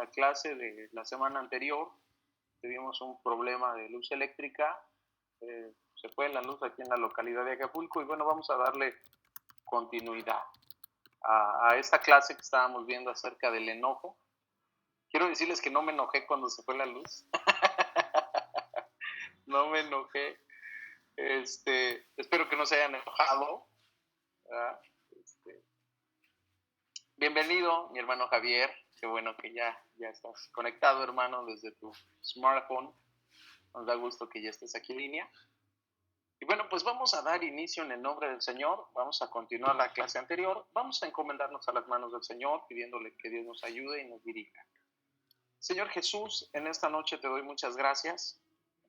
la clase de la semana anterior. Tuvimos un problema de luz eléctrica. Se fue la luz aquí en la localidad de Acapulco y bueno, vamos a darle continuidad a esta clase que estábamos viendo acerca del enojo. Quiero decirles que no me enojé cuando se fue la luz. No me enojé. Espero que no se hayan enojado. Bienvenido, mi hermano Javier. Qué bueno que ya estás conectado, hermano, desde tu smartphone. Nos da gusto que ya estés aquí en línea. Y bueno, pues vamos a dar inicio en el nombre del Señor. Vamos a continuar la clase anterior. Vamos a encomendarnos a las manos del Señor, pidiéndole que Dios nos ayude y nos dirija. Señor Jesús, en esta noche te doy muchas gracias.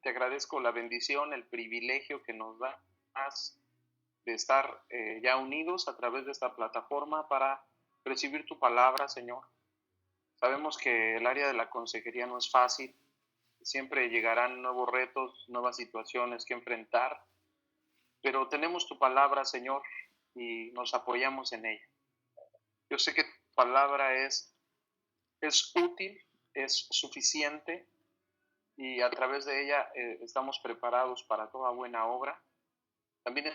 Te agradezco la bendición, el privilegio que nos das de estar ya unidos a través de esta plataforma para recibir tu palabra, Señor. Sabemos que el área de la consejería no es fácil. Siempre llegarán nuevos retos, nuevas situaciones que enfrentar. Pero tenemos tu palabra, Señor, y nos apoyamos en ella. Yo sé que tu palabra es útil, es suficiente, y a través de ella estamos preparados para toda buena obra. También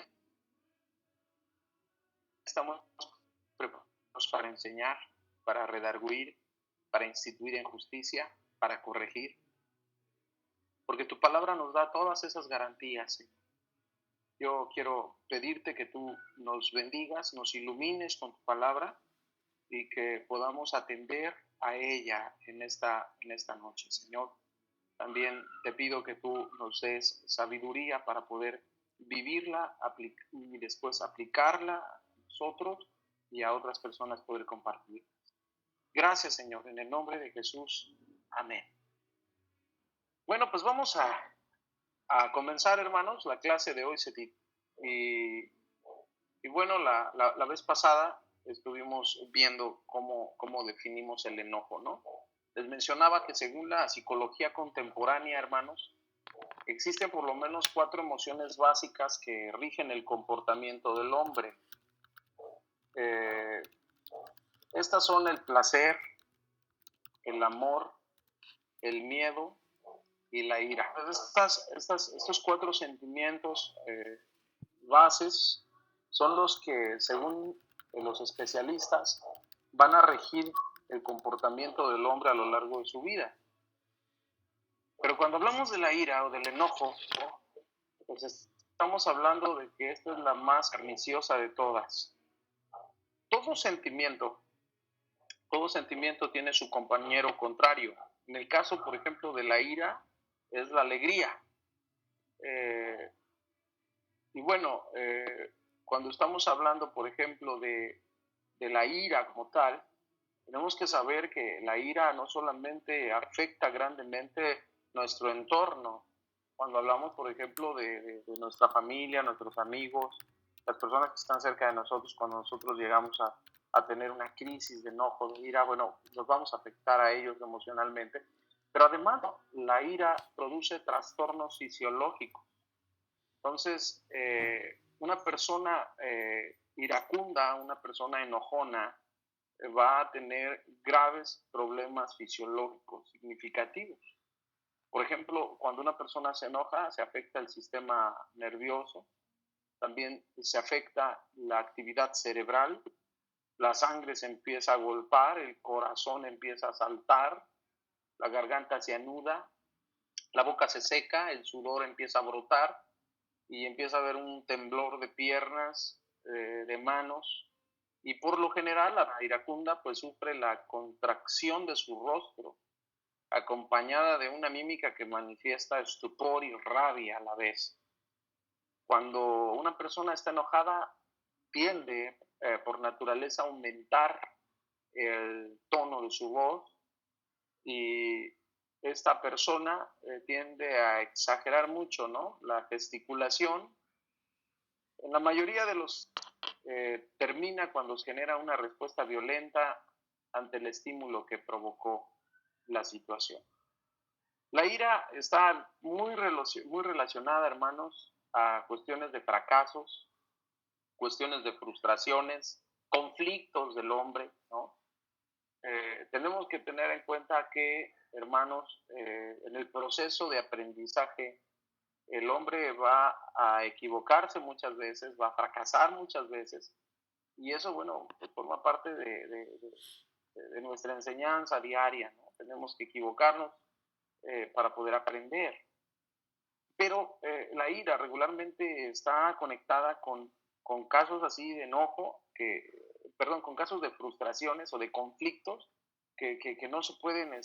estamos preparados para enseñar, para redarguir, para instituir en justicia, para corregir. Porque tu palabra nos da todas esas garantías, Señor. Yo quiero pedirte que tú nos bendigas, nos ilumines con tu palabra y que podamos atender a ella en esta noche, Señor. También te pido que tú nos des sabiduría para poder vivirla y después aplicarla a nosotros y a otras personas poder compartir. Gracias, Señor, en el nombre de Jesús. Amén. Bueno, pues vamos a comenzar, hermanos. La clase de hoy y bueno, la vez pasada estuvimos viendo cómo definimos el enojo, ¿no? Les mencionaba que según la psicología contemporánea, hermanos, existen por lo menos 4 emociones básicas que rigen el comportamiento del hombre. Estas son el placer, el amor, el miedo y la ira. Estos 4 sentimientos bases son los que, según los especialistas, van a regir el comportamiento del hombre a lo largo de su vida. Pero cuando hablamos de la ira o del enojo, pues estamos hablando de que esta es la más perniciosa de todas. Todo sentimiento tiene su compañero contrario. En el caso, por ejemplo, de la ira, es la alegría. Y bueno, cuando estamos hablando, por ejemplo, de la ira como tal, tenemos que saber que la ira no solamente afecta grandemente nuestro entorno. Cuando hablamos, por ejemplo, de nuestra familia, nuestros amigos, las personas que están cerca de nosotros, cuando nosotros llegamos a tener una crisis de enojo, de ira, bueno, nos vamos a afectar a ellos emocionalmente. Pero además, la ira produce trastornos fisiológicos. Entonces, una persona iracunda, una persona enojona, va a tener graves problemas fisiológicos significativos. Por ejemplo, cuando una persona se enoja, se afecta el sistema nervioso, también se afecta la actividad cerebral, la sangre se empieza a golpear, el corazón empieza a saltar, la garganta se anuda, la boca se seca, el sudor empieza a brotar y empieza a haber un temblor de piernas, de manos, y por lo general la iracunda pues sufre la contracción de su rostro, acompañada de una mímica que manifiesta estupor y rabia a la vez. Cuando una persona está enojada, tiende por naturaleza a aumentar el tono de su voz y esta persona tiende a exagerar mucho, ¿no? La gesticulación. En la mayoría de los termina cuando se genera una respuesta violenta ante el estímulo que provocó la situación. La ira está muy relacionada, hermanos, a cuestiones de fracasos, cuestiones de frustraciones, conflictos del hombre, ¿no? tenemos que tener en cuenta que, hermanos, en el proceso de aprendizaje, el hombre va a equivocarse muchas veces, va a fracasar muchas veces, y eso, bueno, pues forma parte de nuestra enseñanza diaria, ¿no? Tenemos que equivocarnos para poder aprender. Pero la ira regularmente está conectada con casos así de enojo, perdón, con casos de frustraciones o de conflictos que no se pueden,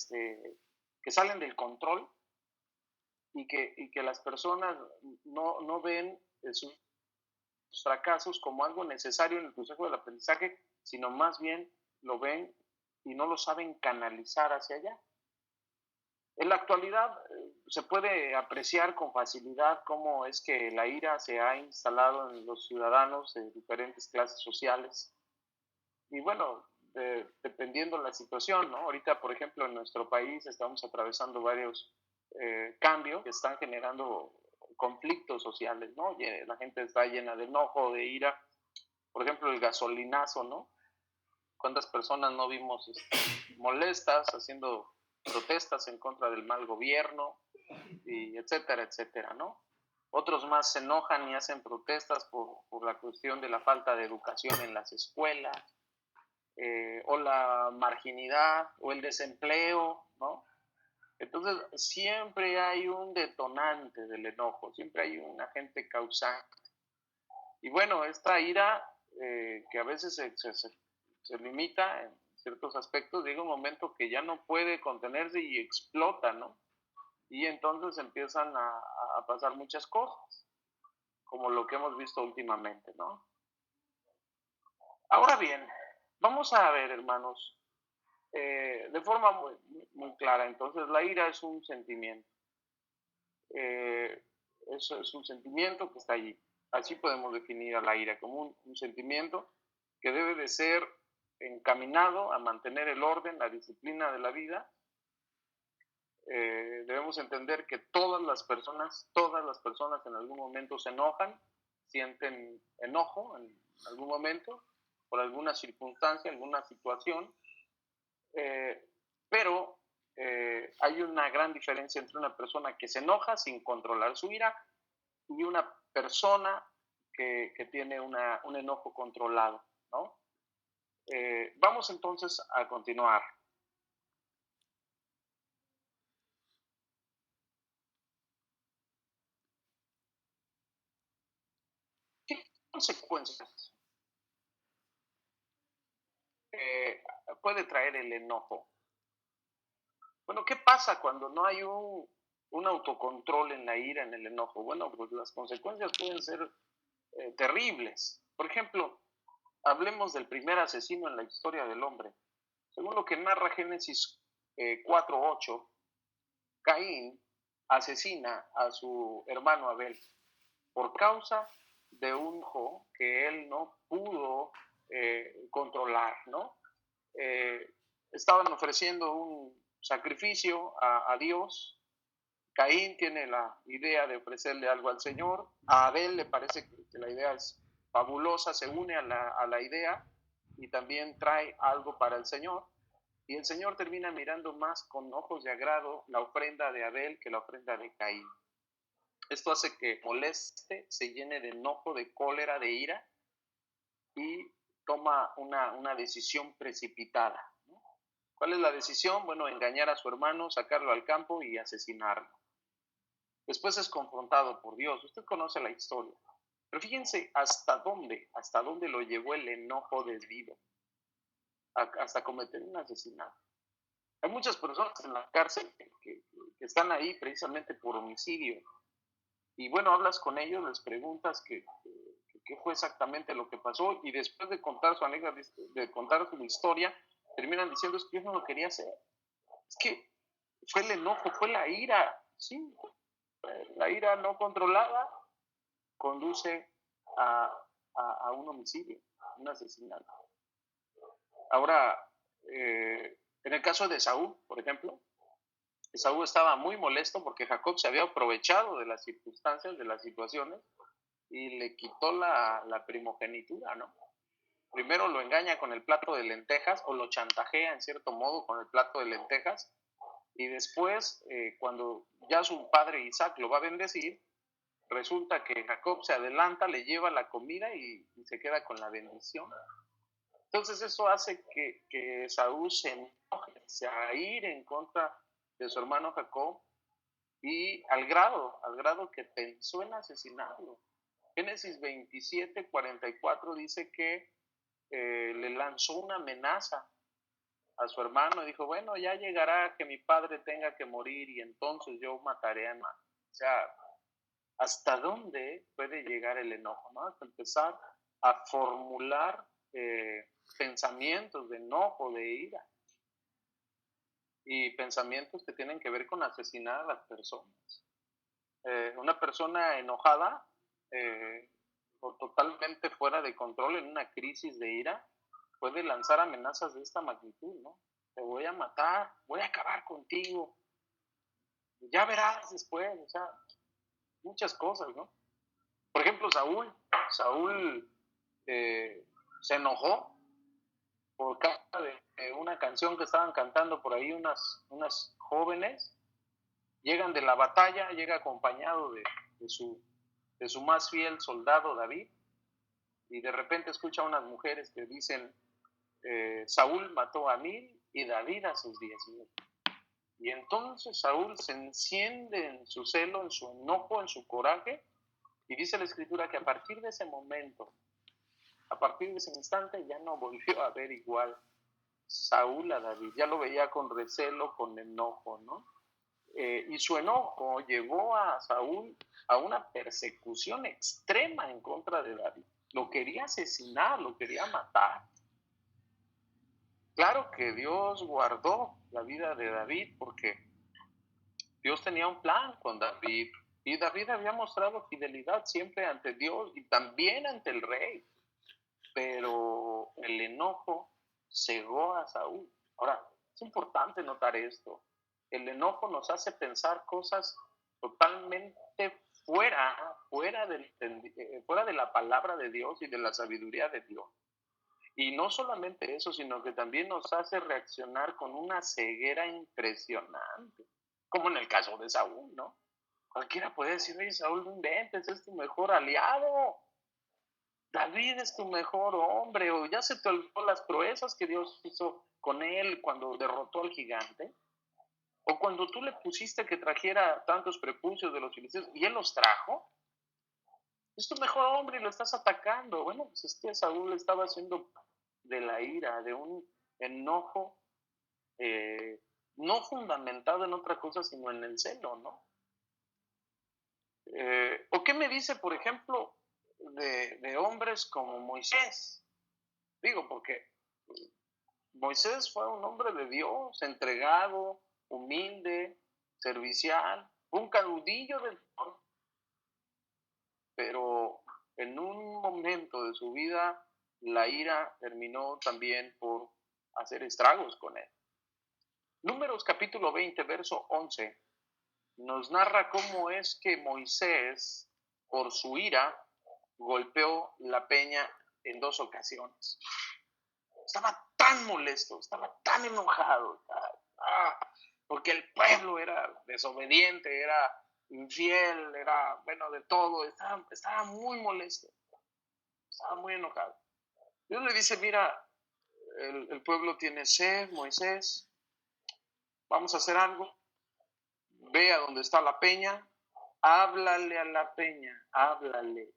que salen del control y que las personas no ven sus fracasos como algo necesario en el proceso del aprendizaje, sino más bien lo ven y no lo saben canalizar hacia allá. En la actualidad se puede apreciar con facilidad cómo es que la ira se ha instalado en los ciudadanos de diferentes clases sociales. Y bueno, dependiendo de la situación, ¿no? Ahorita, por ejemplo, en nuestro país estamos atravesando varios cambios que están generando conflictos sociales, ¿no? La gente está llena de enojo, de ira. Por ejemplo, el gasolinazo, ¿no? ¿Cuántas personas no vimos molestas haciendo protestas en contra del mal gobierno, y etcétera, etcétera, ¿no? Otros más se enojan y hacen protestas por la cuestión de la falta de educación en las escuelas, o la marginidad, o el desempleo, ¿no? Entonces, siempre hay un detonante del enojo, siempre hay un agente causante. Y bueno, esta ira, que a veces se limita en ciertos aspectos, llega un momento que ya no puede contenerse y explota, ¿no? Y entonces empiezan a pasar muchas cosas, como lo que hemos visto últimamente, ¿no? Ahora bien, vamos a ver, hermanos, de forma muy clara, entonces la ira es un sentimiento, eh, eso es un sentimiento que está allí. Así podemos definir a la ira como un sentimiento que debe de ser encaminado a mantener el orden, la disciplina de la vida. Debemos entender que todas las personas en algún momento se enojan, sienten enojo en algún momento por alguna circunstancia, alguna situación, eh, pero hay una gran diferencia entre una persona que se enoja sin controlar su ira y una persona que tiene un enojo controlado, ¿no? Vamos entonces a continuar. ¿Qué consecuencias eh, puede traer el enojo? Bueno, ¿qué pasa cuando no hay un autocontrol en la ira, en el enojo? Bueno, pues las consecuencias pueden ser terribles. Por ejemplo, hablemos del primer asesino en la historia del hombre. Según lo que narra Génesis 4:8, Caín asesina a su hermano Abel por causa de un hijo que él no pudo controlar, ¿no? Eh, Estaban ofreciendo un sacrificio a Dios. Caín tiene la idea de ofrecerle algo al Señor. A Abel le parece que la idea es fabulosa, se une a la idea y también trae algo para el Señor. Y el Señor termina mirando más con ojos de agrado la ofrenda de Abel que la ofrenda de Caín. Esto hace que moleste, se llene de enojo, de cólera, de ira y toma una decisión precipitada, ¿no? ¿Cuál es la decisión? Bueno, engañar a su hermano, sacarlo al campo y asesinarlo. Después es confrontado por Dios. Usted conoce la historia. Pero fíjense hasta dónde lo llevó el enojo desvido, hasta cometer un asesinato. Hay muchas personas en la cárcel que están ahí precisamente por homicidio. Y bueno, hablas con ellos, les preguntas qué fue exactamente lo que pasó y después de contar su anécdota, de contar su historia, terminan diciendo es que yo no lo quería hacer. Es que fue el enojo, fue la ira, sí, la ira no controlada conduce a, a un homicidio, un asesinato. Ahora, en el caso de Saúl, por ejemplo, Saúl estaba muy molesto porque Jacob se había aprovechado de las circunstancias, de las situaciones, y le quitó la primogenitura, ¿no? Primero lo engaña con el plato de lentejas o lo chantajea en cierto modo con el plato de lentejas y después, cuando ya su padre Isaac lo va a bendecir, resulta que Jacob se adelanta, le lleva la comida y se queda con la bendición. Entonces eso hace que Saúl se enoje, se aire en contra de su hermano Jacob y al grado que pensó en asesinarlo. Génesis 27:44 dice que le lanzó una amenaza a su hermano y dijo, bueno, ya llegará que mi padre tenga que morir y entonces yo mataré a mi hermano. O sea, ¿hasta dónde puede llegar el enojo? ¿No? Hasta empezar a formular pensamientos de enojo, de ira y pensamientos que tienen que ver con asesinar a las personas. Una persona enojada o totalmente fuera de control en una crisis de ira puede lanzar amenazas de esta magnitud, ¿no? Te voy a matar, voy a acabar contigo, ya verás después, o sea, muchas cosas, ¿no? Por ejemplo, Saúl se enojó por causa de una canción que estaban cantando por ahí unas jóvenes, llegan de la batalla, llega acompañado de su más fiel soldado David, y de repente escucha a unas mujeres que dicen, Saúl mató a 1000 y David a sus 10,000. Y entonces Saúl se enciende en su celo, en su enojo, en su coraje, y dice la escritura que a partir de ese momento, a partir de ese instante, ya no volvió a ver igual Saúl a David, ya lo veía con recelo, con enojo, ¿no? Y su enojo llevó a Saúl a una persecución extrema en contra de David. Lo quería asesinar, lo quería matar. Claro que Dios guardó la vida de David porque Dios tenía un plan con David y David había mostrado fidelidad siempre ante Dios y también ante el rey, pero el enojo cegó a Saúl. Ahora, es importante notar esto. El enojo nos hace pensar cosas totalmente fuera de la palabra de Dios y de la sabiduría de Dios. Y no solamente eso, sino que también nos hace reaccionar con una ceguera impresionante, como en el caso de Saúl, ¿no? Cualquiera puede decir, oye, Saúl, no inventes, es tu mejor aliado. David es tu mejor hombre, o ya se te olvidó las proezas que Dios hizo con él cuando derrotó al gigante, o cuando tú le pusiste que trajera tantos prepucios de los filisteos y él los trajo. Es tu mejor hombre y lo estás atacando. Bueno, pues es que Saúl estaba haciendo de la ira, de un enojo no fundamentado en otra cosa, sino en el celo, ¿no? ¿O qué me dice, por ejemplo, de hombres como Moisés? Digo, porque Moisés fue un hombre de Dios, entregado, humilde, servicial, un caudillo del Señor, pero en un momento de su vida la ira terminó también por hacer estragos con él. Números capítulo 20, verso 11, nos narra cómo es que Moisés, por su ira, golpeó la peña en 2 ocasiones. Estaba tan molesto, estaba tan enojado, porque el pueblo era desobediente, era infiel, era, bueno, de todo, estaba muy molesto, estaba muy enojado. Dios le dice, mira, el pueblo tiene sed, Moisés, vamos a hacer algo, ve a donde está la peña, háblale a la peña, háblale.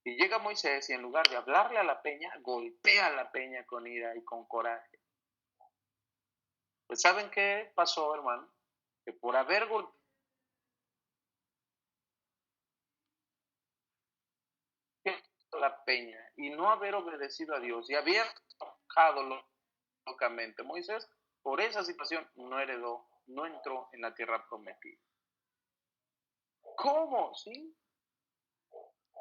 Y llega Moisés y en lugar de hablarle a la peña, golpea a la peña con ira y con coraje. Pues ¿saben qué pasó, hermano? Que por haber golpeado a la peña y no haber obedecido a Dios y haber trabajado locamente, Moisés, por esa situación no heredó, no entró en la tierra prometida. ¿Cómo? ¿Sí?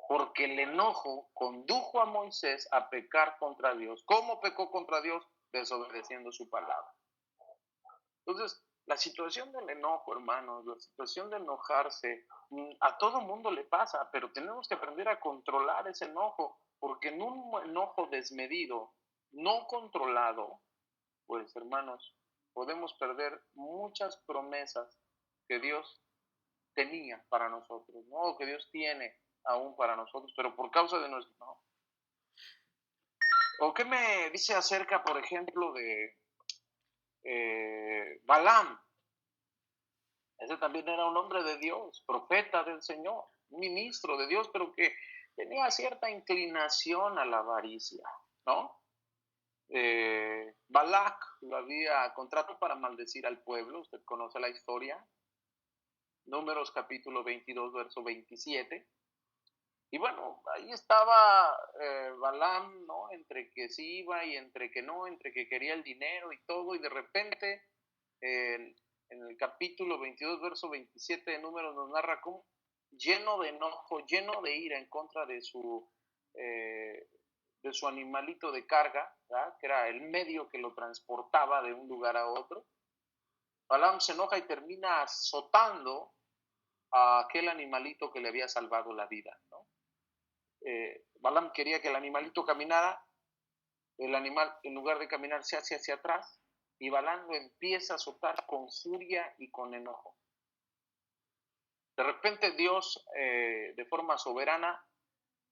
Porque el enojo condujo a Moisés a pecar contra Dios. ¿Cómo pecó contra Dios? Desobedeciendo su palabra. Entonces, la situación del enojo, hermanos, la situación de enojarse, a todo mundo le pasa, pero tenemos que aprender a controlar ese enojo. porque en un enojo desmedido, no controlado, pues hermanos, podemos perder muchas promesas que Dios tenía para nosotros, ¿no? O que Dios tiene aún para nosotros, pero por causa de nuestro, ¿no? ¿O qué me dice acerca, por ejemplo, de Balaam? Ese también era un hombre de Dios, profeta del Señor, un ministro de Dios, pero que tenía cierta inclinación a la avaricia, ¿no? Balac lo había contratado para maldecir al pueblo, usted conoce la historia, Números capítulo 22, verso 27. Y bueno, ahí estaba Balaam, ¿no? Entre que sí iba y entre que no, entre que quería el dinero y todo, y de repente en el capítulo 22, verso 27 de Números nos narra cómo lleno de enojo, lleno de ira en contra de su animalito de carga, ¿verdad? Que era el medio que lo transportaba de un lugar a otro. Balaam se enoja y termina azotando a aquel animalito que le había salvado la vida, ¿no? Balaam quería que el animalito caminara, el animal en lugar de caminar se hace hacia atrás y Balaam lo empieza a azotar con furia y con enojo. De repente Dios, de forma soberana,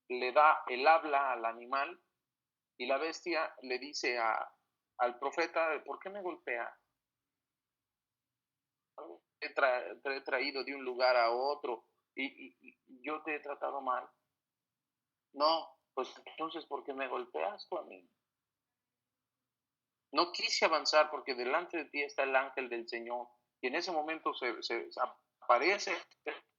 le da el habla al animal y la bestia le dice al profeta, ¿por qué me golpea? Te he traído de un lugar a otro y yo te he tratado mal. No, pues entonces, ¿por qué me golpeas tú a mí? No quise avanzar porque delante de ti está el ángel del Señor. Y en ese momento se aparece,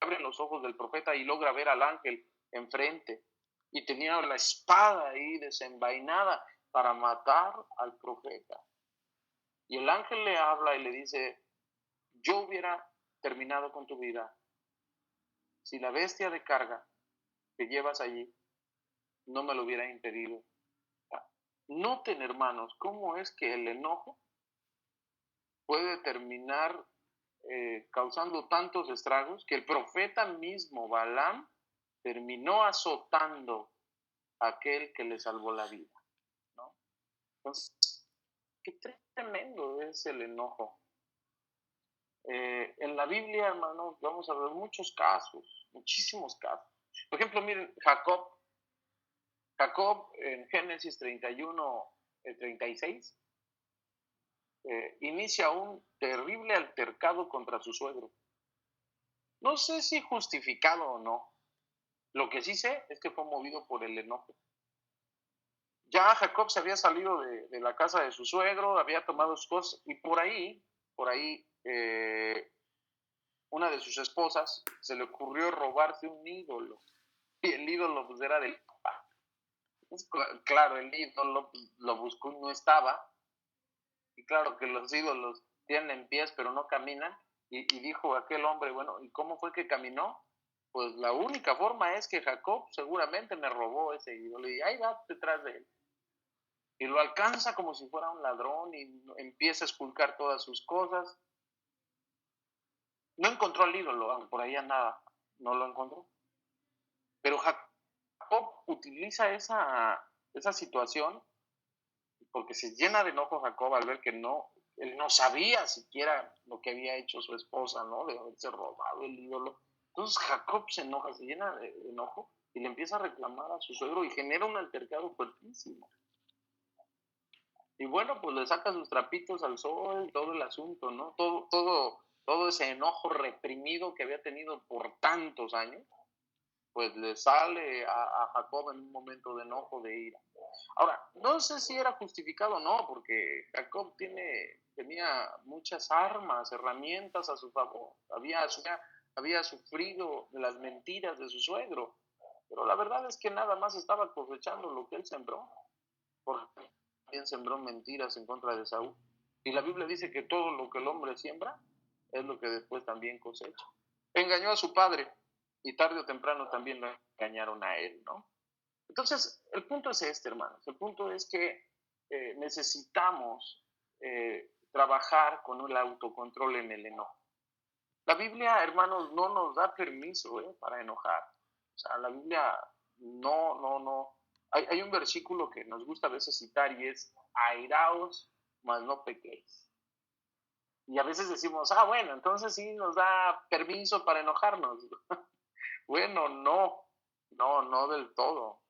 abre los ojos del profeta y logra ver al ángel enfrente. Y tenía la espada ahí desenvainada para matar al profeta. Y el ángel le habla y le dice, yo hubiera terminado con tu vida si la bestia de carga que llevas allí no me lo hubiera impedido. Noten, hermanos, cómo es que el enojo puede terminar causando tantos estragos que el profeta mismo, Balaam, terminó azotando a aquel que le salvó la vida, ¿no? Entonces, qué tremendo es el enojo. En la Biblia, hermanos, vamos a ver muchos casos, muchísimos casos. Por ejemplo, miren, Jacob en Génesis 31, 36, inicia un terrible altercado contra su suegro. No sé si justificado o no. Lo que sí sé es que fue movido por el enojo. Ya Jacob se había salido de la casa de su suegro, había tomado sus cosas y por ahí, una de sus esposas se le ocurrió robarse un ídolo. Y el ídolo pues era del papá. Pues, claro, el ídolo lo buscó y no estaba. Y claro que los ídolos tienen pies pero no caminan. Y dijo aquel hombre, bueno, ¿y cómo fue que caminó? Pues la única forma es que Jacob seguramente me robó ese ídolo y ahí va detrás de él. Y lo alcanza como si fuera un ladrón y empieza a esculcar todas sus cosas. No encontró al ídolo, por ahí andaba, no lo encontró. Pero Jacob utiliza esa situación porque se llena de enojo Jacob al ver que él no sabía siquiera lo que había hecho su esposa, ¿no? De haberse robado el ídolo. Entonces Jacob se enoja, se llena de enojo y le empieza a reclamar a su suegro y genera un altercado fuertísimo. Y bueno, pues le saca sus trapitos al sol, todo el asunto, ¿no? Todo ese enojo reprimido que había tenido por tantos años, pues le sale a Jacob en un momento de enojo, de ira. Ahora, no sé si era justificado o no, porque Jacob tenía muchas armas, herramientas a su favor. Había sufrido las mentiras de su suegro, pero la verdad es que nada más estaba cosechando lo que él sembró. Porque también sembró mentiras en contra de Saúl. Y la Biblia dice que todo lo que el hombre siembra es lo que después también cosecha. Engañó a su padre y tarde o temprano también lo engañaron a él, ¿no? Entonces, el punto es este, hermanos. El punto es que necesitamos trabajar con el autocontrol en el enojo. La Biblia, hermanos, no nos da permiso para enojar. O sea, la Biblia no Hay un versículo que nos gusta a veces citar y es: airaos, mas no pequéis. Y a veces decimos, bueno, entonces sí nos da permiso para enojarnos. Bueno, no del todo.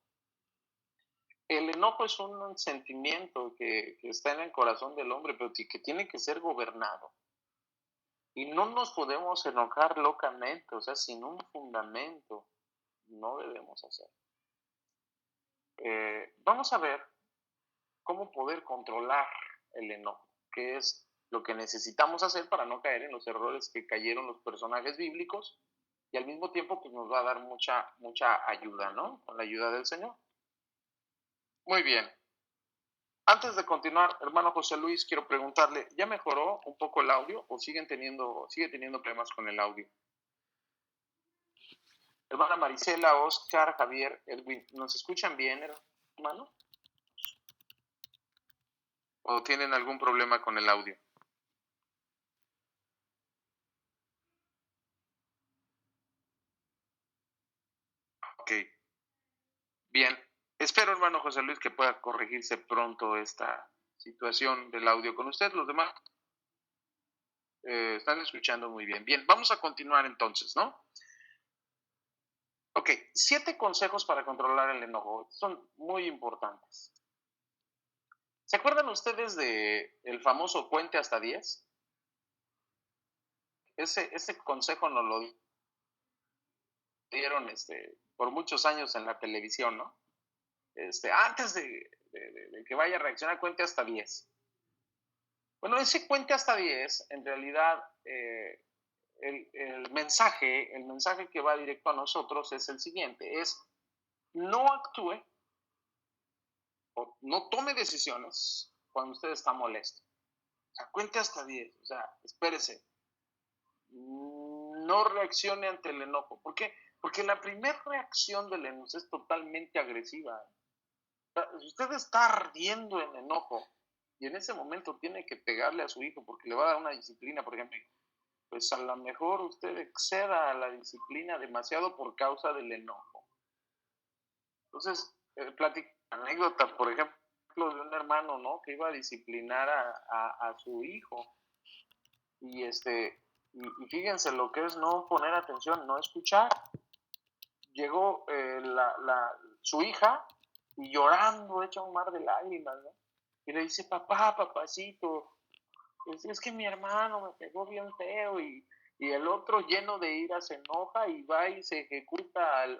El enojo es un sentimiento que está en el corazón del hombre, pero que tiene que ser gobernado. Y no nos podemos enojar locamente, o sea, sin un fundamento. No debemos hacer. Vamos a ver cómo poder controlar el enojo, que es lo que necesitamos hacer para no caer en los errores que cayeron los personajes bíblicos, y al mismo tiempo pues nos va a dar mucha ayuda, ¿no? Con la ayuda del Señor. Muy bien. Antes de continuar, hermano José Luis, quiero preguntarle, ¿ya mejoró un poco el audio o sigue teniendo problemas con el audio? Hermana Marisela, Oscar, Javier, Edwin, ¿nos escuchan bien, hermano? ¿O tienen algún problema con el audio? Ok. Bien. Espero, hermano José Luis, que pueda corregirse pronto esta situación del audio con usted. Los demás están escuchando muy bien. Bien, vamos a continuar entonces, ¿no? Ok, 7 consejos para controlar el enojo. Son muy importantes. ¿Se acuerdan ustedes del famoso cuente hasta 10? Ese consejo nos lo dieron por muchos años en la televisión, ¿no? Antes de que vaya a reaccionar, cuente hasta 10. Bueno, ese cuente hasta 10, en realidad, el mensaje que va directo a nosotros es el siguiente, es: no actúe o no tome decisiones cuando usted está molesto. O sea, cuente hasta 10, o sea, espérese. No reaccione ante el enojo. ¿Por qué? Porque la primera reacción del enojo es totalmente agresiva. O sea, si usted está ardiendo en enojo y en ese momento tiene que pegarle a su hijo porque le va a dar una disciplina, por ejemplo, pues a lo mejor usted exceda a la disciplina demasiado por causa del enojo. Entonces, platico anécdota, por ejemplo, de un hermano, ¿no? Que iba a disciplinar a su hijo y y fíjense lo que es no poner atención, no escuchar. Llegó su hija y llorando, hecha un mar de lágrimas, ¿no? Y le dice: papacito, es que mi hermano me pegó bien feo, y el otro, lleno de ira, se enoja y va y se ejecuta al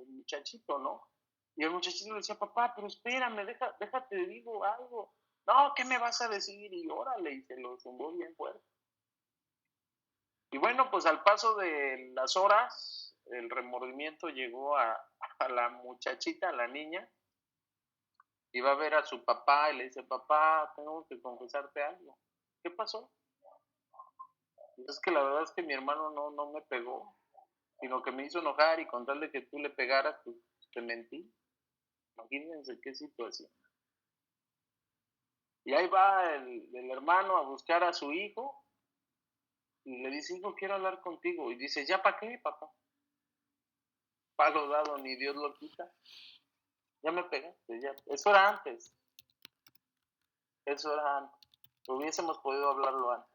muchachito, ¿no? Y el muchachito le decía: papá, pero espérame, déjate, digo algo. No, ¿qué me vas a decir? Y órale, y se lo zumbó bien fuerte. Y bueno, pues al paso de las horas, el remordimiento llegó a la muchachita, a la niña, y va a ver a su papá y le dice: papá, tengo que confesarte algo. ¿Qué pasó? Es que la verdad es que mi hermano no me pegó, sino que me hizo enojar, y con tal de que tú le pegaras, pues te mentí. Imagínense qué situación. Y ahí va el hermano a buscar a su hijo y le dice: hijo, quiero hablar contigo. Y dice: ¿ya para qué, papá? Palo dado, ni Dios lo quita. Ya me pegaste, ya. Eso era antes. Hubiésemos podido hablarlo antes.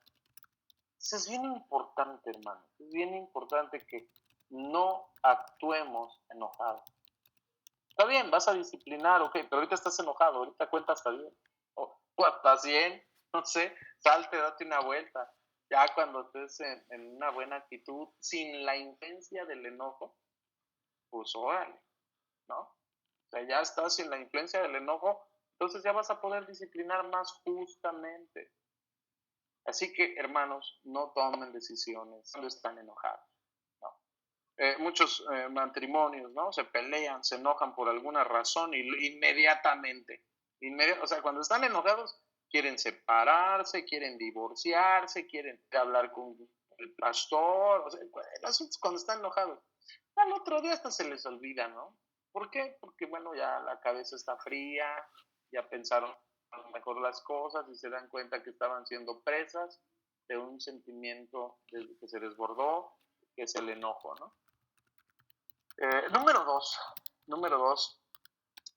Entonces es bien importante, hermano. Es bien importante que no actuemos enojados. Está bien, vas a disciplinar, ok, pero ahorita estás enojado, ahorita cuenta hasta 10. O hasta 100, no sé, salte, date una vuelta. Ya cuando estés en una buena actitud, sin la influencia del enojo, pues órale, ¿no? O sea, ya estás sin la influencia del enojo, entonces ya vas a poder disciplinar más justamente. Así que, hermanos, no tomen decisiones cuando están enojados, ¿no? Muchos matrimonios, ¿no? Se pelean, se enojan por alguna razón y inmediatamente, o sea, cuando están enojados, quieren separarse, quieren divorciarse, quieren hablar con el pastor, o sea, el asunto es cuando están enojados. Al otro día hasta se les olvida, ¿no? ¿Por qué? Porque, bueno, ya la cabeza está fría, ya pensaron a lo mejor las cosas y se dan cuenta que estaban siendo presas de un sentimiento que se desbordó, que es el enojo, ¿no? Número dos,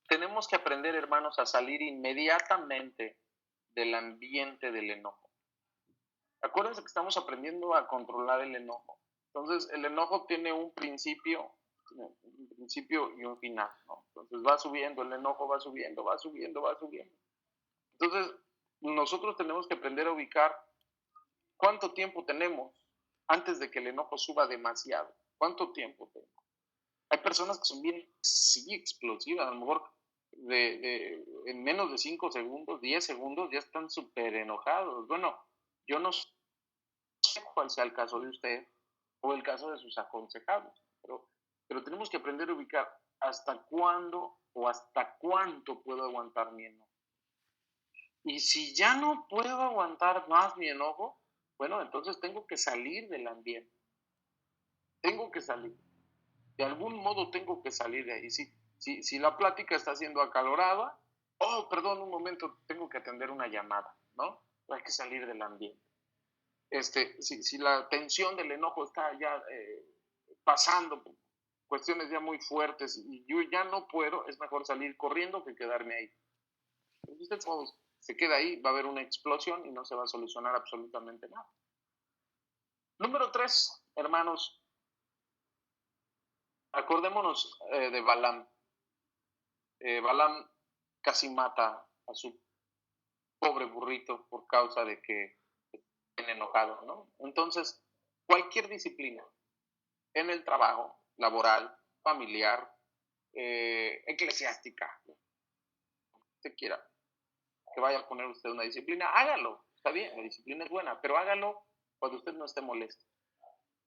tenemos que aprender, hermanos, a salir inmediatamente del ambiente del enojo. Acuérdense que estamos aprendiendo a controlar el enojo. Entonces, el enojo tiene un principio y un final, ¿no? Entonces va subiendo, el enojo va subiendo, va subiendo, va subiendo. Entonces, nosotros tenemos que aprender a ubicar cuánto tiempo tenemos antes de que el enojo suba demasiado. ¿Cuánto tiempo tengo? Hay personas que son bien, sí, explosivas, a lo mejor en menos de 5 segundos, 10 segundos, ya están súper enojados. Bueno, yo no sé cuál sea el caso de usted o el caso de sus aconsejados, pero tenemos que aprender a ubicar hasta cuándo o hasta cuánto puedo aguantar mi enojo. Y si ya no puedo aguantar más mi enojo, bueno, entonces tengo que salir del ambiente. Tengo que salir. De algún modo tengo que salir de ahí. Si la plática está siendo acalorada, oh, perdón, un momento, tengo que atender una llamada, ¿no? Hay que salir del ambiente. Si la tensión del enojo está ya pasando cuestiones ya muy fuertes y yo ya no puedo, es mejor salir corriendo que quedarme ahí. Si usted se queda ahí, va a haber una explosión y no se va a solucionar absolutamente nada. Número 3, hermanos, acordémonos de Balaam. Balaam casi mata a su pobre burrito por causa de que estén enojados, ¿no? Entonces, cualquier disciplina en el trabajo, laboral, familiar, eclesiástica, usted quiera, que vaya a poner usted una disciplina, hágalo, está bien, la disciplina es buena, pero hágalo cuando usted no esté molesto,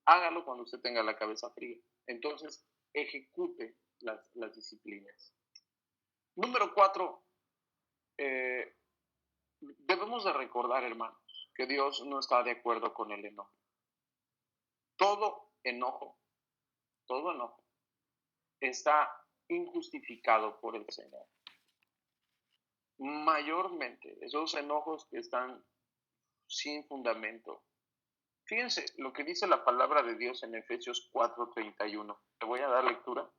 hágalo cuando usted tenga la cabeza fría. Entonces, ejecute las disciplinas. Número 4, debemos de recordar, hermanos, que Dios no está de acuerdo con el enojo. Todo enojo está injustificado por el Señor. Mayormente, esos enojos que están sin fundamento. Fíjense lo que dice la palabra de Dios en Efesios 4:31. Le voy a dar lectura.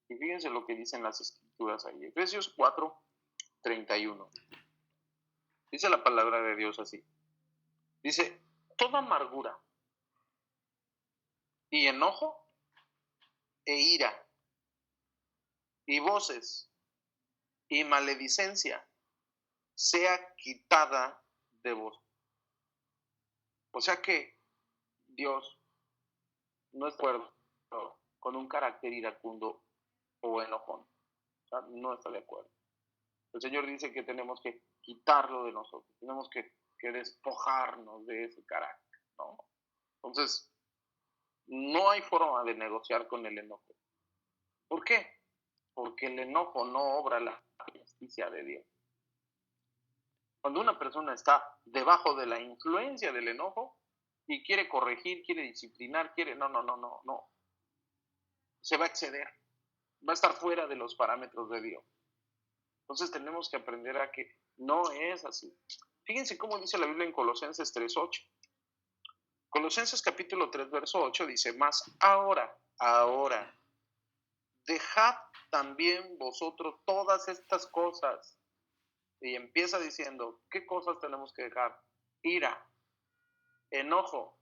Y fíjense lo que dicen las escrituras ahí. Efesios 4:31. Dice la palabra de Dios así. Dice, toda amargura y enojo e ira y voces y maledicencia sea quitada de vos. O sea que Dios no es de acuerdo con un carácter iracundo o enojón. O sea, no está de acuerdo. El Señor dice que tenemos que quitarlo de nosotros, tenemos que despojarnos de ese carácter, ¿no? Entonces, no hay forma de negociar con el enojo. ¿Por qué? Porque el enojo no obra la justicia de Dios. Cuando una persona está debajo de la influencia del enojo y quiere corregir, quiere disciplinar, no. Se va a exceder, va a estar fuera de los parámetros de Dios. Entonces tenemos que aprender a que no es así. Fíjense cómo dice la Biblia en Colosenses 3:8. Colosenses capítulo 3, verso 8 dice, más ahora, dejad también vosotros todas estas cosas. Y empieza diciendo, ¿qué cosas tenemos que dejar? Ira, enojo,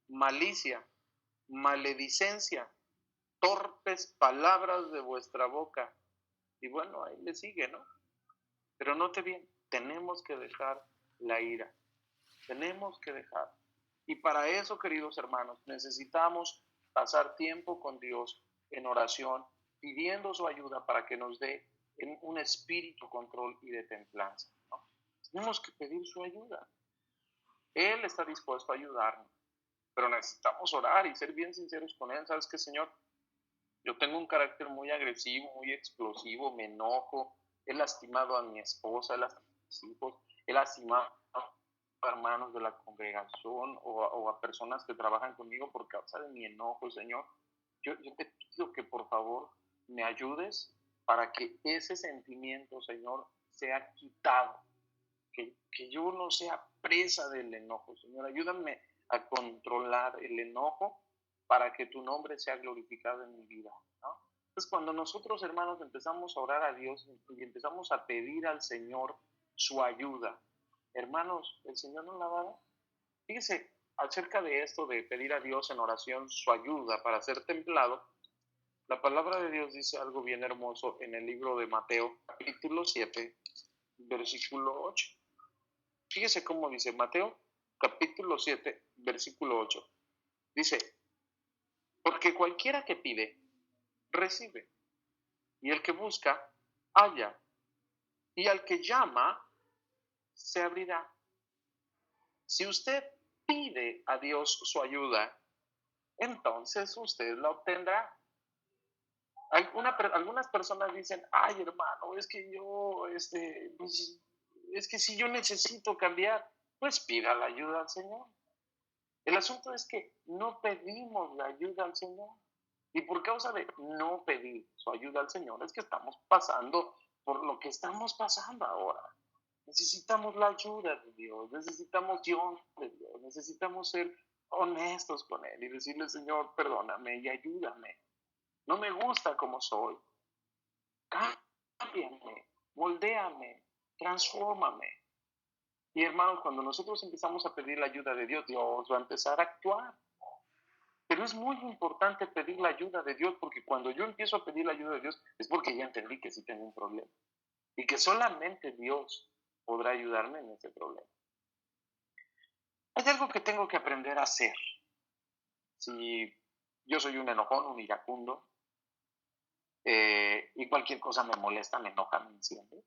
malicia, maledicencia, torpes palabras de vuestra boca. Y bueno, ahí le sigue, ¿no? Pero note bien, tenemos que dejar la ira. Tenemos que dejar. Y para eso, queridos hermanos, necesitamos pasar tiempo con Dios en oración, pidiendo su ayuda para que nos dé un espíritu control y de templanza, ¿no? Tenemos que pedir su ayuda. Él está dispuesto a ayudarnos, pero necesitamos orar y ser bien sinceros con Él. ¿Sabes qué, Señor? Yo tengo un carácter muy agresivo, muy explosivo, me enojo, he lastimado a mi esposa, he lastimado a mis hijos, he lastimado a hermanos de la congregación o a personas que trabajan conmigo por causa de mi enojo, Señor. Yo te pido que por favor me ayudes para que ese sentimiento, Señor, sea quitado, que yo no sea presa del enojo, Señor. Ayúdame a controlar el enojo para que tu nombre sea glorificado en mi vida, ¿no? Entonces, cuando nosotros, hermanos, empezamos a orar a Dios y empezamos a pedir al Señor su ayuda, hermanos, el Señor nos la va a dar. Fíjese, acerca de esto de pedir a Dios en oración su ayuda para ser templado, la palabra de Dios dice algo bien hermoso en el libro de Mateo, capítulo 7, versículo 8. Fíjese cómo dice Mateo, capítulo 7, versículo 8. Dice, porque cualquiera que pide, recibe, y el que busca, halla, y al que llama, se abrirá. Si usted pide a Dios su ayuda, entonces usted la obtendrá. Algunas personas dicen, ay hermano, es que yo, pues, es que si yo necesito cambiar, pues pida la ayuda al Señor. El asunto es que no pedimos la ayuda al Señor. Y por causa de no pedir su ayuda al Señor, es que estamos pasando por lo que estamos pasando ahora. Necesitamos la ayuda de Dios, necesitamos Dios de Dios, necesitamos ser honestos con Él y decirle, Señor, perdóname y ayúdame. No me gusta como soy. Cámbiame, moldéame, transfórmame. Y hermanos, cuando nosotros empezamos a pedir la ayuda de Dios, Dios va a empezar a actuar. Pero es muy importante pedir la ayuda de Dios, porque cuando yo empiezo a pedir la ayuda de Dios es porque ya entendí que sí tengo un problema y que solamente Dios podrá ayudarme en ese problema. Hay algo que tengo que aprender a hacer. Si yo soy un enojón, un iracundo, y cualquier cosa me molesta, me enoja, me enciende.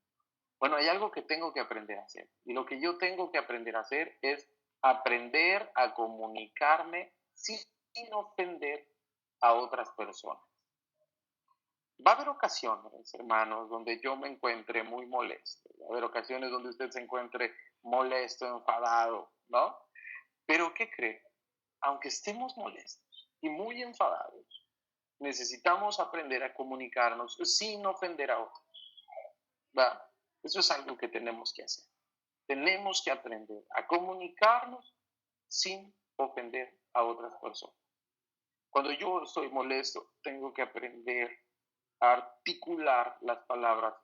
Bueno, hay algo que tengo que aprender a hacer. Y lo que yo tengo que aprender a hacer es aprender a comunicarme sin ofender a otras personas. Va a haber ocasiones, hermanos, donde yo me encuentre muy molesto. Va a haber ocasiones donde usted se encuentre molesto, enfadado, ¿no? Pero ¿qué cree? Aunque estemos molestos y muy enfadados, necesitamos aprender a comunicarnos sin ofender a otros. ¿Va? Eso es algo que tenemos que hacer. Tenemos que aprender a comunicarnos sin ofender a otras personas. Cuando yo estoy molesto, tengo que aprender a articular las palabras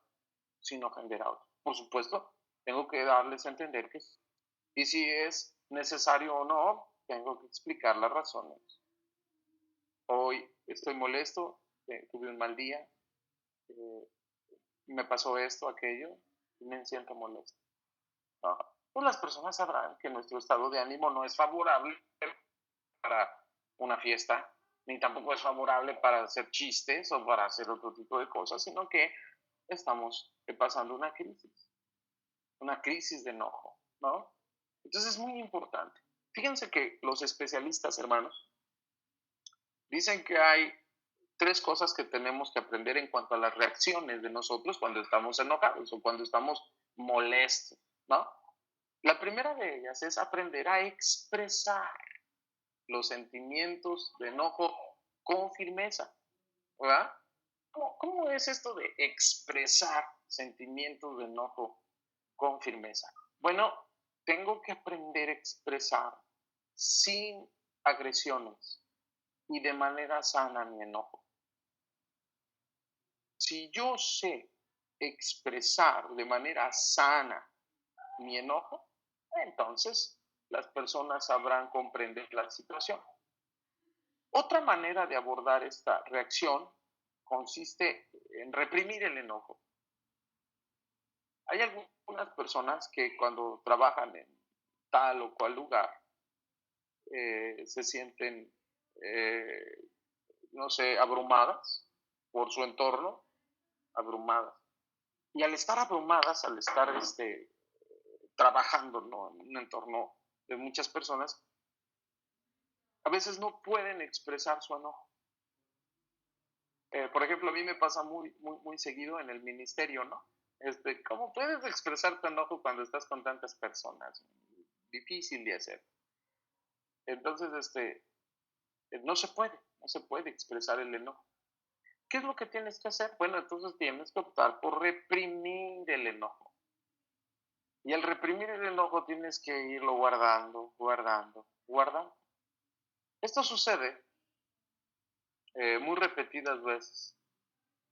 sin ofender a otros. Por supuesto, tengo que darles a entender que sí. Y si es necesario o no, tengo que explicar las razones. Hoy estoy molesto, tuve un mal día, eh, me pasó esto, aquello, y me siento molesto. ¿No? Pues las personas sabrán que nuestro estado de ánimo no es favorable para una fiesta, ni tampoco es favorable para hacer chistes o para hacer otro tipo de cosas, sino que estamos pasando una crisis de enojo, ¿no? Entonces es muy importante. Fíjense que los especialistas, hermanos, dicen que hay tres cosas que tenemos que aprender en cuanto a las reacciones de nosotros cuando estamos enojados o cuando estamos molestos, ¿no? La primera de ellas es aprender a expresar los sentimientos de enojo con firmeza, ¿verdad? ¿Cómo es esto de expresar sentimientos de enojo con firmeza? Bueno, tengo que aprender a expresar sin agresiones y de manera sana mi enojo. Si yo sé expresar de manera sana mi enojo, entonces las personas sabrán comprender la situación. Otra manera de abordar esta reacción consiste en reprimir el enojo. Hay algunas personas que cuando trabajan en tal o cual lugar se sienten, eh, no sé, abrumadas por su entorno, abrumadas. Y al estar abrumadas, al estar trabajando, ¿no?, en un entorno de muchas personas, a veces no pueden expresar su enojo. Por ejemplo, a mí me pasa muy seguido en el ministerio, ¿no? ¿Cómo puedes expresar tu enojo cuando estás con tantas personas? Difícil de hacer. Entonces, no se puede expresar el enojo. ¿Qué es lo que tienes que hacer? Bueno, entonces tienes que optar por reprimir el enojo. Y al reprimir el enojo tienes que irlo guardando, guardando, guardando. Esto sucede muy repetidas veces.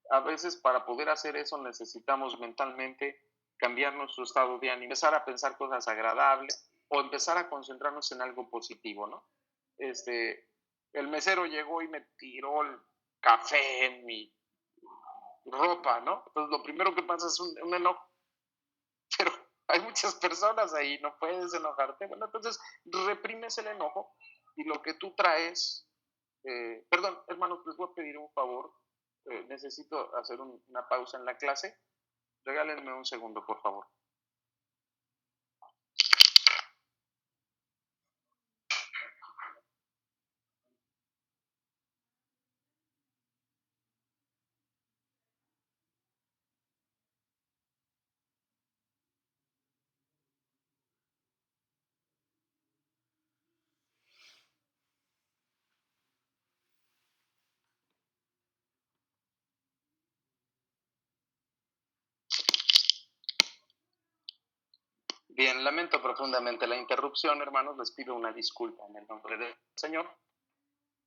A veces para poder hacer eso necesitamos mentalmente cambiar nuestro estado de ánimo, empezar a pensar cosas agradables o empezar a concentrarnos en algo positivo, ¿no? El mesero llegó y me tiró el café en mi ropa, ¿no? Entonces lo primero que pasa es un enojo, pero hay muchas personas ahí, no puedes enojarte. Bueno, entonces reprimes el enojo y lo que tú traes, perdón, hermanos, les voy a pedir un favor, necesito hacer una pausa en la clase, regálenme un segundo, por favor. Bien, lamento profundamente la interrupción, hermanos, les pido una disculpa en el nombre del Señor.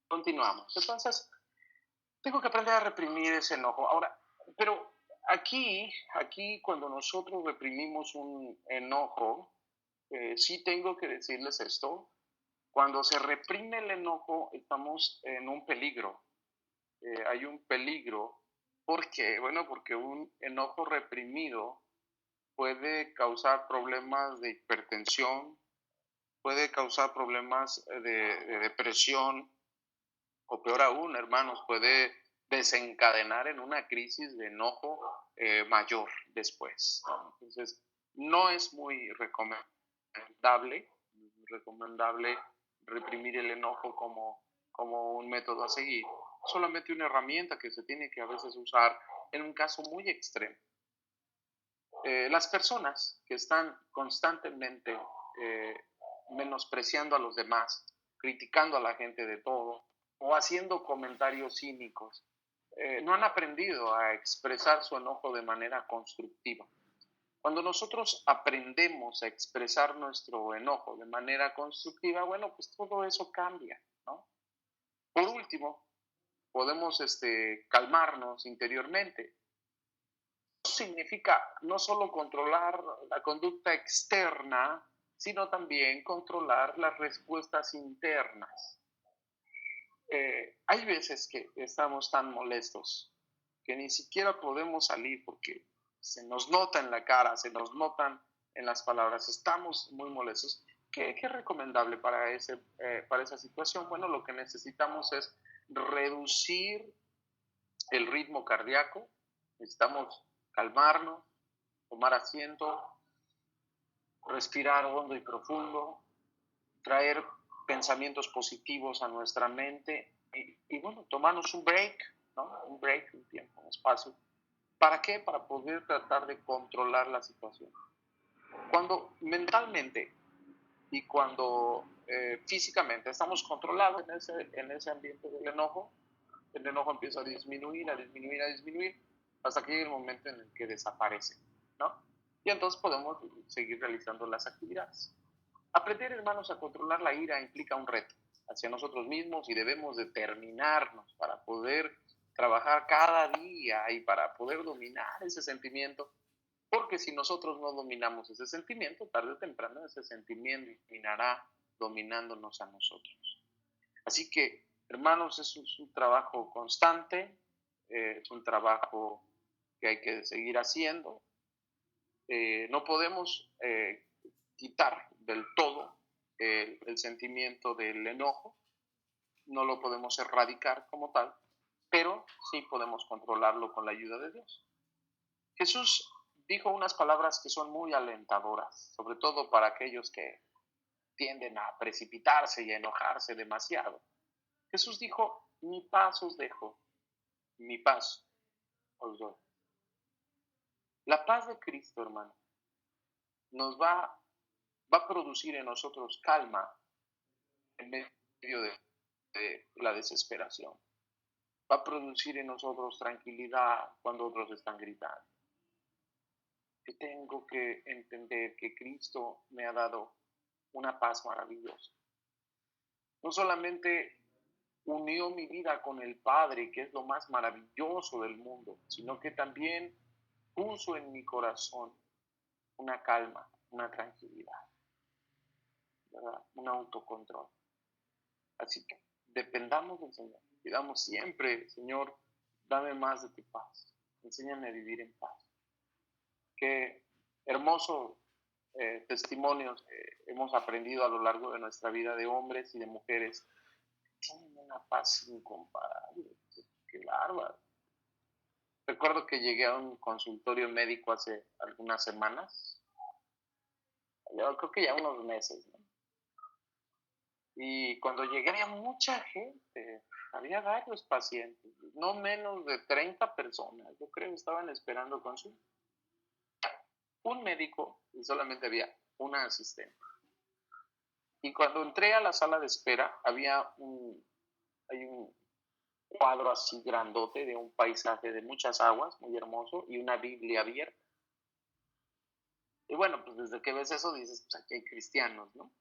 Continuamos. Entonces, tengo que aprender a reprimir ese enojo. Ahora, pero aquí cuando nosotros reprimimos un enojo, sí tengo que decirles esto, cuando se reprime el enojo estamos en un peligro. Hay un peligro. ¿Por qué? Bueno, porque un enojo reprimido puede causar problemas de hipertensión, puede causar problemas de depresión, o peor aún, hermanos, puede desencadenar en una crisis de enojo mayor después, ¿no? Entonces, no es muy recomendable reprimir el enojo como un método a seguir, solamente una herramienta que se tiene que a veces usar en un caso muy extremo. Las personas que están constantemente eh, menospreciando a los demás, criticando a la gente de todo o haciendo comentarios cínicos, no han aprendido a expresar su enojo de manera constructiva. Cuando nosotros aprendemos a expresar nuestro enojo de manera constructiva, bueno, pues todo eso cambia, ¿no? Por último, podemos calmarnos interiormente. Significa no solo controlar la conducta externa, sino también controlar las respuestas internas. Hay veces que estamos tan molestos que ni siquiera podemos salir porque se nos nota en la cara, se nos notan en las palabras, estamos muy molestos. ¿Qué es recomendable para esa situación? Bueno, lo que necesitamos es reducir el ritmo cardíaco, necesitamos calmarnos, tomar asiento, respirar hondo y profundo, traer pensamientos positivos a nuestra mente y bueno, tomarnos un break, ¿no? Un break, un tiempo, un espacio. ¿Para qué? Para poder tratar de controlar la situación. Cuando mentalmente y cuando físicamente estamos controlados en ese ambiente del enojo, el enojo empieza a disminuir, a disminuir, a disminuir, hasta que llega el momento en el que desaparece, ¿no? Y entonces podemos seguir realizando las actividades. Aprender, hermanos, a controlar la ira implica un reto hacia nosotros mismos y debemos determinarnos para poder trabajar cada día y para poder dominar ese sentimiento, porque si nosotros no dominamos ese sentimiento, tarde o temprano ese sentimiento terminará dominándonos a nosotros. Así que, hermanos, es un trabajo constante, es un trabajo que hay que seguir haciendo. No podemos quitar del todo el sentimiento del enojo, no lo podemos erradicar como tal, pero sí podemos controlarlo con la ayuda de Dios. Jesús dijo unas palabras que son muy alentadoras, sobre todo para aquellos que tienden a precipitarse y a enojarse demasiado. Jesús dijo, mi paz os dejo, mi paz os doy. La paz de Cristo, hermano, nos va a producir en nosotros calma en medio de la desesperación. Va a producir en nosotros tranquilidad cuando otros están gritando. Yo tengo que entender que Cristo me ha dado una paz maravillosa. No solamente unió mi vida con el Padre, que es lo más maravilloso del mundo, sino que también puso en mi corazón una calma, una tranquilidad, ¿verdad? Un autocontrol. Así que dependamos del Señor. Pidamos siempre, Señor, dame más de tu paz. Enséñame a vivir en paz. Qué hermoso testimonios hemos aprendido a lo largo de nuestra vida de hombres y de mujeres. Tienen una paz incomparable. Qué bárbaro. Recuerdo que llegué a un consultorio médico hace algunas semanas. Yo creo que ya unos meses, ¿no? Y cuando llegué había mucha gente, había varios pacientes, no menos de 30 personas, yo creo que estaban esperando consulta. Un médico y solamente había una asistente. Y cuando entré a la sala de espera, hay un cuadro así grandote de un paisaje de muchas aguas, muy hermoso, y una Biblia abierta. Y bueno, pues desde que ves eso dices, pues aquí hay cristianos, ¿no?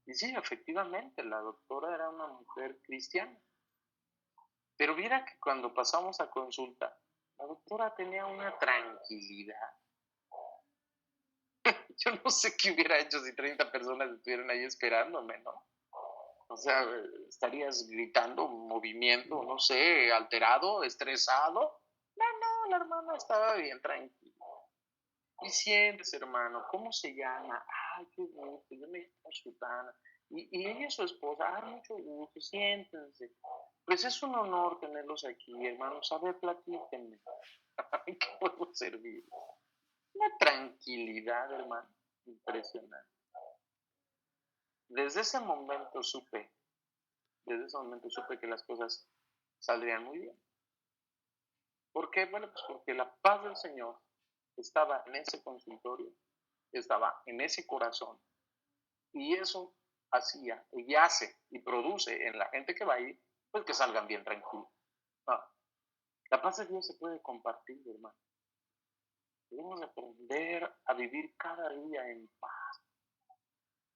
Y sí, efectivamente, la doctora era una mujer cristiana. Pero viera que cuando pasamos a consulta, la doctora tenía una tranquilidad. Yo no sé qué hubiera hecho si 30 personas estuvieran ahí esperándome, ¿no? O sea, estarías gritando, movimiento, no sé, alterado, estresado. No, la hermana estaba bien tranquila. Y sientes, hermano, ¿cómo se llama? Ay, qué gusto, yo me llamo Sutana. Y ella es su esposa, mucho gusto, siéntense. Pues es un honor tenerlos aquí, hermanos. A ver, platíquenme. ¿Qué puedo servir? Una tranquilidad, hermano, impresionante. Desde ese momento supe, que las cosas saldrían muy bien. ¿Por qué? Bueno, pues porque la paz del Señor estaba en ese consultorio, estaba en ese corazón, y eso hacía y hace y produce en la gente que va ahí, pues que salgan bien tranquilos. No, la paz de Dios se puede compartir, hermano. Debemos aprender a vivir cada día en paz.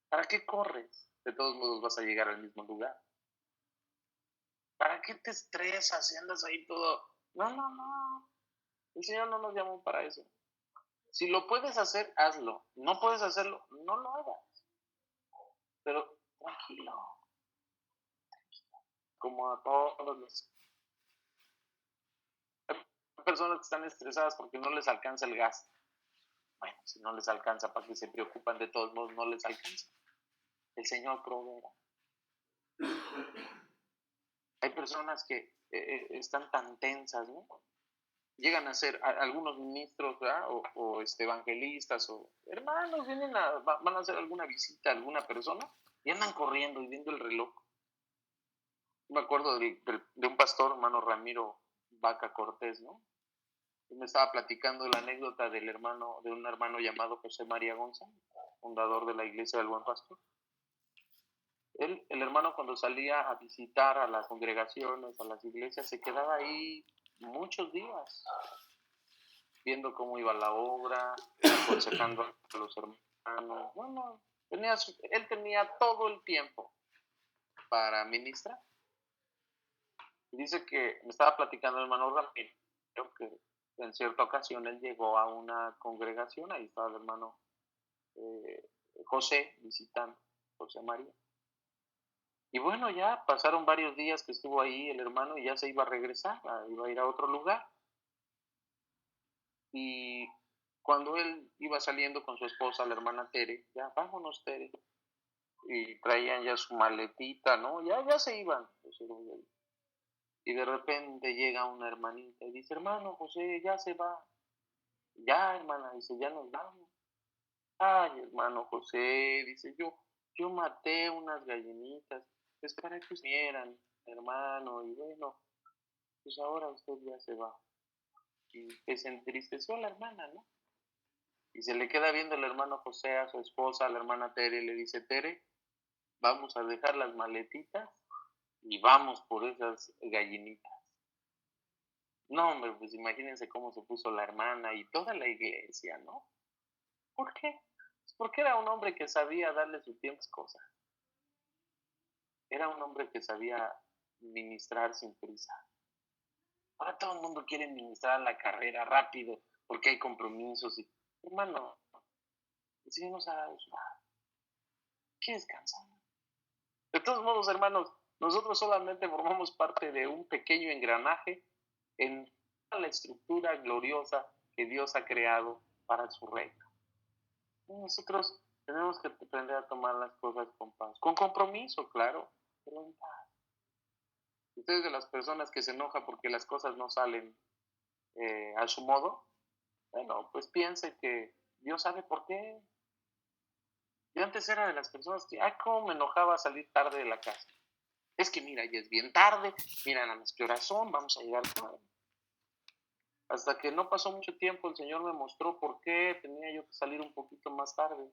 ¿Para qué corres? De todos modos vas a llegar al mismo lugar. ¿Para qué te estresas y andas ahí todo? No. El Señor no nos llamó para eso. Si lo puedes hacer, hazlo. No puedes hacerlo, no lo hagas. Pero tranquilo. Como a todos los personas que están estresadas porque no les alcanza el gas. Bueno, si no les alcanza, ¿para qué se preocupan? De todos modos, no les alcanza. El Señor proveerá. Hay personas que están tan tensas, ¿no? Llegan a ser algunos ministros, ¿verdad? O evangelistas o hermanos, van a hacer alguna visita a alguna persona y andan corriendo y viendo el reloj. Me acuerdo de un pastor, hermano Ramiro Vaca Cortés, ¿no? Y me estaba platicando la anécdota de un hermano llamado José María González, fundador de la Iglesia del Buen Pastor. El hermano, cuando salía a visitar a las congregaciones, a las iglesias, se quedaba ahí muchos días, viendo cómo iba la obra, aconsejando a los hermanos. Bueno, él tenía todo el tiempo para ministrar. Y dice que me estaba platicando el hermano Ramiro, que en cierta ocasión él llegó a una congregación, ahí estaba el hermano José visitando, José María. Y bueno, ya pasaron varios días que estuvo ahí el hermano y ya se iba a regresar, iba a ir a otro lugar. Y cuando él iba saliendo con su esposa, la hermana Tere, ya vámonos Tere, y traían ya su maletita, ¿no? Ya se iban. Y de repente llega una hermanita y dice, hermano José, ya se va. Ya, hermana, dice, ya nos vamos. Ay, hermano José, dice, yo maté unas gallinitas, es para que vieran, hermano, y bueno, pues ahora usted ya se va. Y que se entristeció la hermana, ¿no? Y se le queda viendo el hermano José a su esposa, a la hermana Tere, y le dice, Tere, vamos a dejar las maletitas y vamos por esas gallinitas. No, hombre, pues imagínense cómo se puso la hermana y toda la iglesia, ¿no? ¿Por qué? Porque era un hombre que sabía darle su tiempo a cosas. Era un hombre que sabía ministrar sin prisa. Ahora todo el mundo quiere ministrar la carrera rápido porque hay compromisos. Hermano, decidimos a ¿qué descansa? De todos modos, hermanos, nosotros solamente formamos parte de un pequeño engranaje en toda la estructura gloriosa que Dios ha creado para su reino. Nosotros tenemos que aprender a tomar las cosas con paz, con compromiso, claro, pero en paz. Ustedes de las personas que se enojan porque las cosas no salen a su modo, bueno, pues piense que Dios sabe por qué. Yo antes era de las personas que, cómo me enojaba salir tarde de la casa. Es que mira, ya es bien tarde, mira nada más qué horas son, vamos a llegar tarde. Hasta que no pasó mucho tiempo, el Señor me mostró por qué tenía yo que salir un poquito más tarde.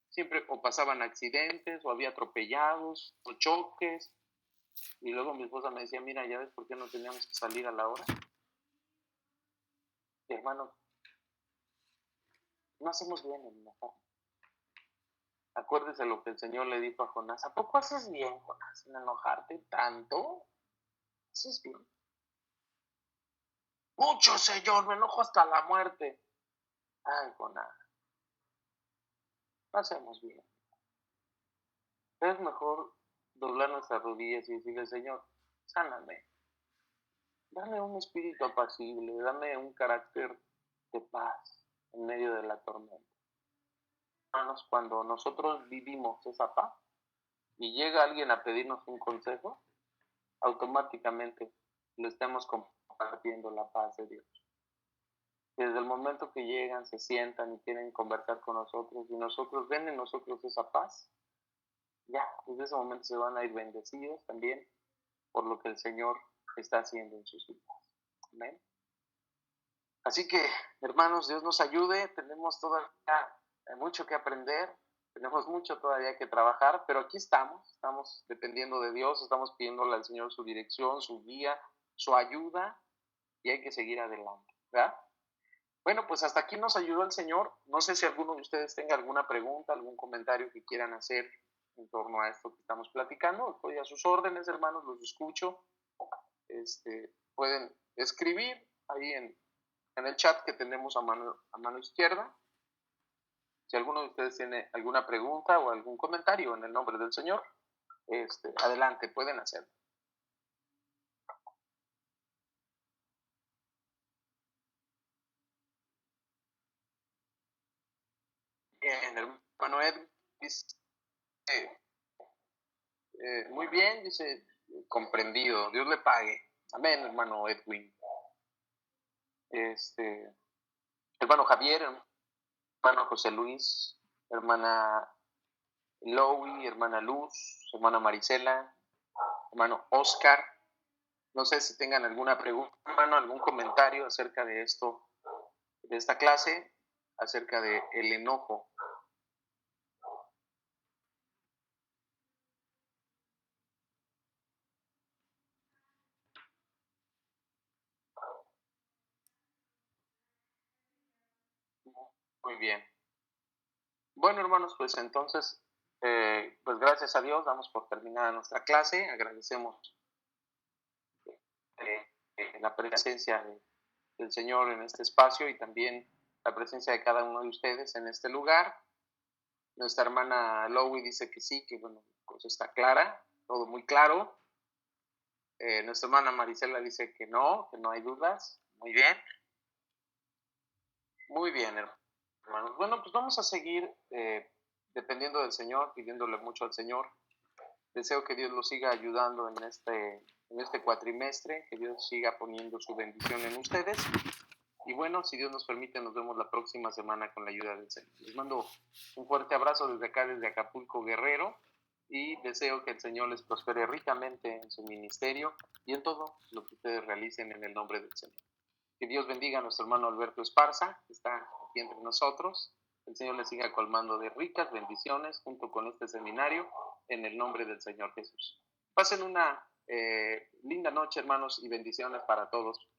Siempre o pasaban accidentes, o había atropellados, o choques. Y luego mi esposa me decía, mira, ya ves por qué no teníamos que salir a la hora. Y hermano, no hacemos bien en enojar. Acuérdese lo que el Señor le dijo a Jonás. ¿A poco haces bien, Jonás, en enojarte tanto? ¿Haces bien? Mucho, Señor, me enojo hasta la muerte. Ay, Jonás, no hacemos bien. Es mejor doblar nuestras rodillas y decirle, Señor, sáname. Dame un espíritu apacible, dame un carácter de paz en medio de la tormenta. Hermanos, cuando nosotros vivimos esa paz y llega alguien a pedirnos un consejo, automáticamente le estamos compartiendo la paz de Dios. Desde el momento que llegan, se sientan y quieren conversar con nosotros y nosotros ven en nosotros esa paz, ya, desde ese momento se van a ir bendecidos también por lo que el Señor está haciendo en sus vidas. Amén. Así que, hermanos, Dios nos ayude. Tenemos todavía mucho que aprender, tenemos mucho todavía que trabajar, pero aquí estamos dependiendo de Dios, estamos pidiéndole al Señor su dirección, su guía, su ayuda, y hay que seguir adelante, ¿verdad? Bueno, pues hasta aquí nos ayudó el Señor. No sé si alguno de ustedes tenga alguna pregunta, algún comentario que quieran hacer en torno a esto que estamos platicando. Estoy a sus órdenes, hermanos, los escucho. Pueden escribir ahí en el chat que tenemos a mano izquierda. Si alguno de ustedes tiene alguna pregunta o algún comentario en el nombre del Señor, adelante, pueden hacerlo. Bien, hermano Ed dice, muy bien, dice, comprendido, Dios le pague. Amén, hermano Edwin. Hermano Javier, hermano José Luis, hermana Lowy, hermana Luz, hermana Marisela, hermano Oscar. No sé si tengan alguna pregunta, hermano, algún comentario acerca de esto, de esta clase, acerca del enojo. Muy bien. Bueno, hermanos, pues entonces, pues gracias a Dios, damos por terminada nuestra clase. Agradecemos la presencia del Señor en este espacio y también la presencia de cada uno de ustedes en este lugar. Nuestra hermana Lowy dice que sí, que bueno, pues está clara, todo muy claro. Nuestra hermana Marisela dice que no hay dudas. Muy bien. Muy bien, hermanos. Bueno, pues vamos a seguir dependiendo del Señor, pidiéndole mucho al Señor. Deseo que Dios los siga ayudando en este cuatrimestre, que Dios siga poniendo su bendición en ustedes. Y bueno, si Dios nos permite, nos vemos la próxima semana con la ayuda del Señor. Les mando un fuerte abrazo desde acá, desde Acapulco, Guerrero, y deseo que el Señor les prospere ricamente en su ministerio y en todo lo que ustedes realicen en el nombre del Señor. Que Dios bendiga a nuestro hermano Alberto Esparza, que está aquí entre nosotros. El Señor le siga colmando de ricas bendiciones junto con este seminario en el nombre del Señor Jesús. Pasen una linda noche, hermanos, y bendiciones para todos.